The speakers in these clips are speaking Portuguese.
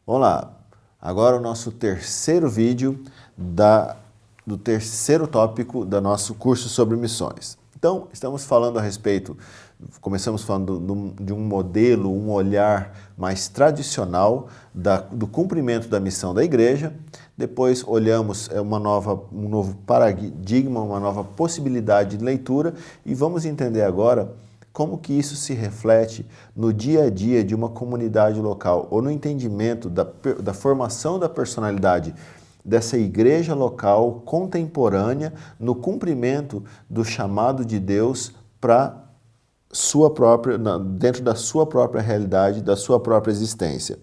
Olá, agora o nosso terceiro vídeo do terceiro tópico do nosso curso sobre missões. Então, começamos falando de um modelo, um olhar mais tradicional do cumprimento da missão da igreja. Depois olhamos um novo paradigma, uma nova possibilidade de leitura e vamos entender agora como que isso se reflete no dia a dia de uma comunidade local ou no entendimento da formação da personalidade dessa igreja local contemporânea no cumprimento do chamado de Deus para dentro da sua própria realidade, da sua própria existência.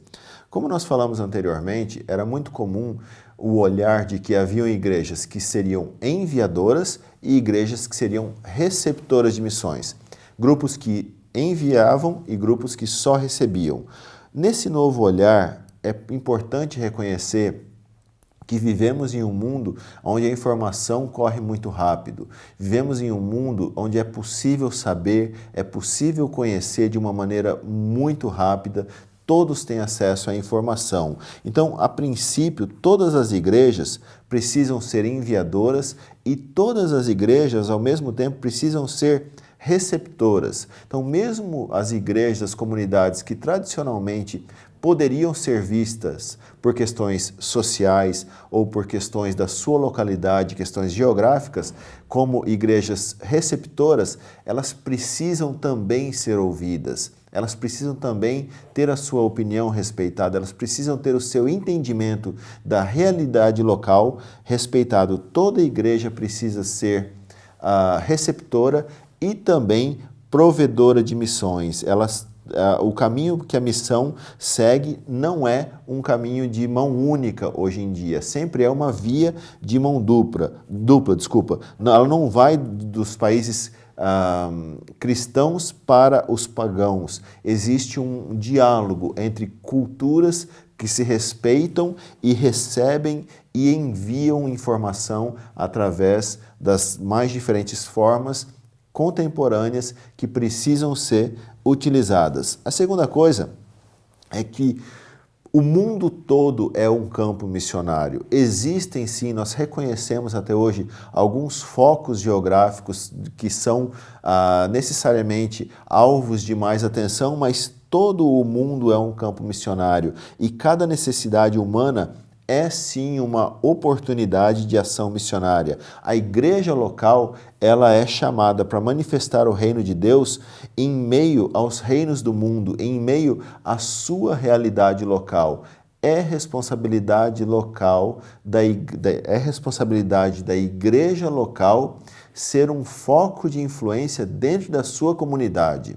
Como nós falamos anteriormente, era muito comum o olhar de que haviam igrejas que seriam enviadoras e igrejas que seriam receptoras de missões. Grupos que enviavam e grupos que só recebiam. Nesse novo olhar, é importante reconhecer que vivemos em um mundo onde a informação corre muito rápido. Vivemos em um mundo onde é possível saber, é possível conhecer de uma maneira muito rápida. Todos têm acesso à informação. Então, a princípio, todas as igrejas precisam ser enviadoras e todas as igrejas, ao mesmo tempo, precisam ser receptoras. Então, mesmo as igrejas, as comunidades que tradicionalmente poderiam ser vistas por questões sociais ou por questões da sua localidade, questões geográficas, como igrejas receptoras, elas precisam também ser ouvidas. Elas precisam também ter a sua opinião respeitada, elas precisam ter o seu entendimento da realidade local respeitado. Toda igreja precisa ser receptora e também provedora de missões. O caminho que a missão segue não é um caminho de mão única hoje em dia, sempre é uma via de mão dupla. Ela não vai dos países cristãos para os pagãos. Existe um diálogo entre culturas que se respeitam e recebem e enviam informação através das mais diferentes formas contemporâneas que precisam ser utilizadas. A segunda coisa é que o mundo todo é um campo missionário. Existem sim, nós reconhecemos até hoje alguns focos geográficos que são necessariamente alvos de mais atenção, mas todo o mundo é um campo missionário e cada necessidade humana é sim uma oportunidade de ação missionária. A igreja local, ela é chamada para manifestar o reino de Deus em meio aos reinos do mundo, em meio à sua realidade local. É responsabilidade da igreja local ser um foco de influência dentro da sua comunidade.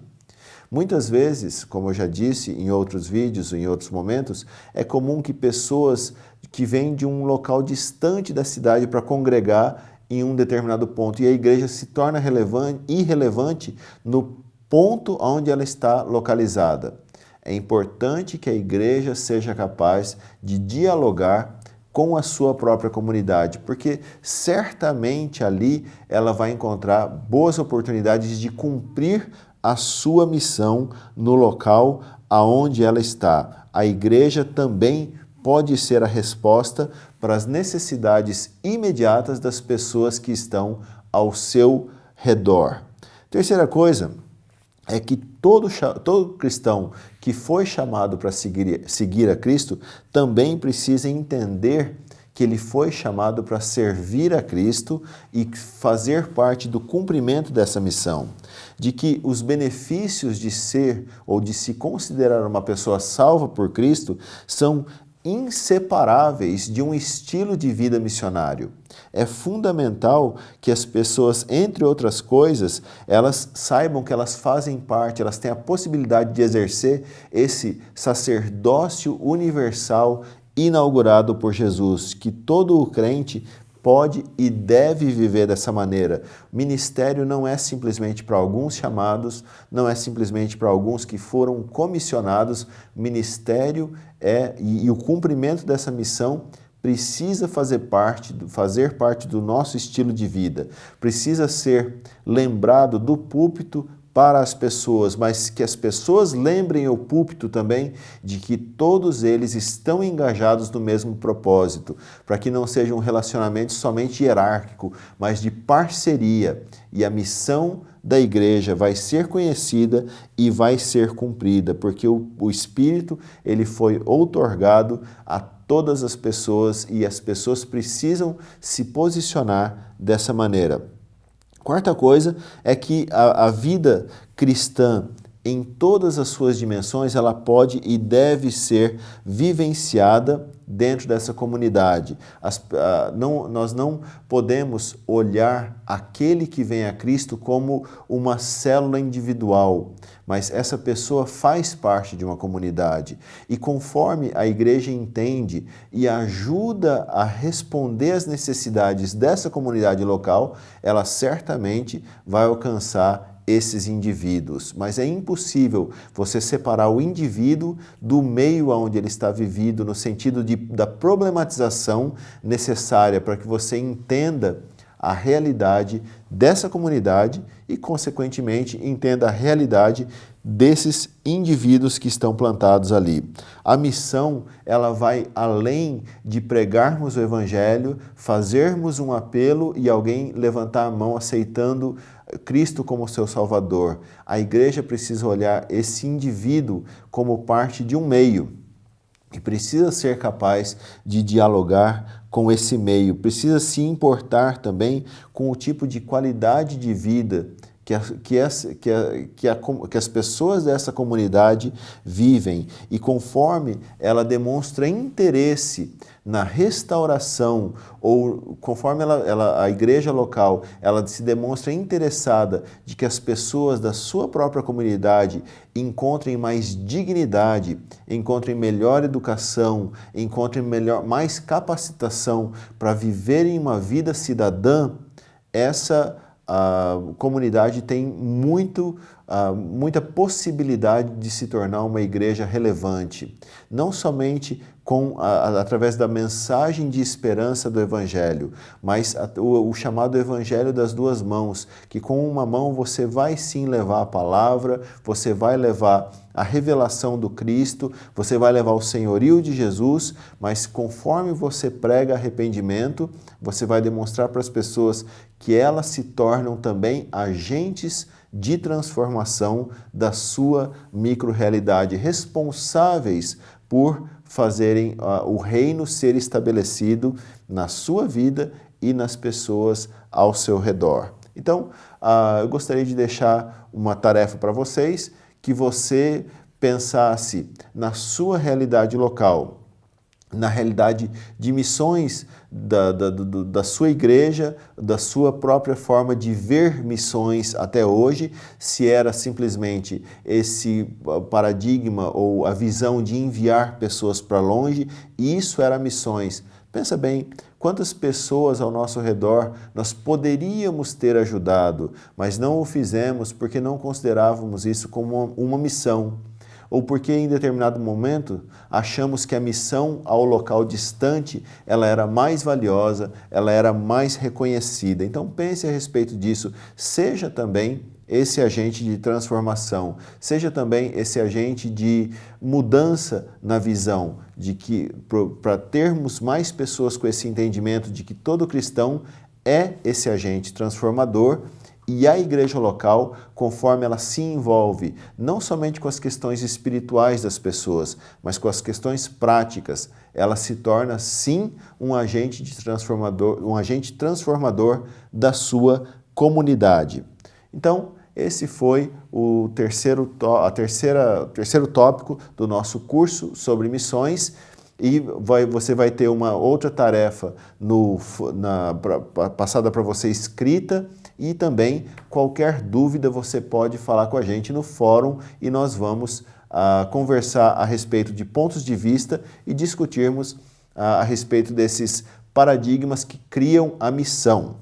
Muitas vezes, como eu já disse em outros vídeos, em outros momentos, é comum que pessoas que vêm de um local distante da cidade para congregar em um determinado ponto e a igreja se torna irrelevante no ponto onde ela está localizada. É importante que a igreja seja capaz de dialogar com a sua própria comunidade, porque certamente ali ela vai encontrar boas oportunidades de cumprir a sua missão no local aonde ela está. A igreja também pode ser a resposta para as necessidades imediatas das pessoas que estão ao seu redor. Terceira coisa é que todo cristão que foi chamado para seguir a Cristo também precisa entender que ele foi chamado para servir a Cristo e fazer parte do cumprimento dessa missão. De que os benefícios de ser ou de se considerar uma pessoa salva por Cristo são inseparáveis de um estilo de vida missionário. É fundamental que as pessoas, entre outras coisas, elas saibam que elas fazem parte, elas têm a possibilidade de exercer esse sacerdócio universal inaugurado por Jesus, que todo o crente pode e deve viver dessa maneira. Ministério não é simplesmente para alguns chamados, não é simplesmente para alguns que foram comissionados. Ministério e o cumprimento dessa missão precisa fazer parte do nosso estilo de vida. Precisa ser lembrado do púlpito para as pessoas, mas que as pessoas lembrem ao púlpito também de que todos eles estão engajados no mesmo propósito, para que não seja um relacionamento somente hierárquico, mas de parceria. E a missão da igreja vai ser conhecida e vai ser cumprida, porque o Espírito ele foi outorgado a todas as pessoas e as pessoas precisam se posicionar dessa maneira. Quarta coisa é que a vida cristã, em todas as suas dimensões, ela pode e deve ser vivenciada dentro dessa comunidade. Nós não podemos olhar aquele que vem a Cristo como uma célula individual, mas essa pessoa faz parte de uma comunidade. E conforme a igreja entende e ajuda a responder às necessidades dessa comunidade local, ela certamente vai alcançar esses indivíduos, mas é impossível você separar o indivíduo do meio onde ele está vivido, no sentido da problematização necessária para que você entenda a realidade dessa comunidade e, consequentemente, entenda a realidade desses indivíduos que estão plantados ali. A missão, ela vai além de pregarmos o evangelho, fazermos um apelo e alguém levantar a mão aceitando Cristo como seu Salvador. A igreja precisa olhar esse indivíduo como parte de um meio e precisa ser capaz de dialogar com esse meio, precisa se importar também com o tipo de qualidade de vida que as pessoas dessa comunidade vivem, e conforme ela demonstra interesse na restauração, ou conforme a igreja local ela se demonstra interessada de que as pessoas da sua própria comunidade encontrem mais dignidade, encontrem melhor educação, encontrem mais capacitação para viverem uma vida cidadã, a comunidade tem muita possibilidade de se tornar uma igreja relevante, não somente através da mensagem de esperança do Evangelho, mas o chamado Evangelho das duas mãos, que com uma mão você vai sim levar a palavra, você vai levar a revelação do Cristo, você vai levar o senhorio de Jesus, mas conforme você prega arrependimento, você vai demonstrar para as pessoas que elas se tornam também agentes de transformação da sua micro-realidade, responsáveis por fazerem o reino ser estabelecido na sua vida e nas pessoas ao seu redor. Então, eu gostaria de deixar uma tarefa para vocês, que você pensasse na sua realidade local, na realidade de missões da sua igreja, da sua própria forma de ver missões até hoje, se era simplesmente esse paradigma ou a visão de enviar pessoas para longe, e isso era missões. Pensa bem, quantas pessoas ao nosso redor nós poderíamos ter ajudado, mas não o fizemos porque não considerávamos isso como uma missão. Ou porque em determinado momento achamos que a missão ao local distante ela era mais valiosa, ela era mais reconhecida. Então pense a respeito disso, seja também esse agente de transformação, seja também esse agente de mudança na visão, de que para termos mais pessoas com esse entendimento de que todo cristão é esse agente transformador. E a igreja local, conforme ela se envolve não somente com as questões espirituais das pessoas, mas com as questões práticas, ela se torna sim um agente transformador da sua comunidade. Então, esse foi o terceiro tópico do nosso curso sobre missões. E você vai ter uma outra tarefa passada para você escrita, e também qualquer dúvida você pode falar com a gente no fórum e nós vamos conversar a respeito de pontos de vista e discutirmos a respeito desses paradigmas que criam a missão.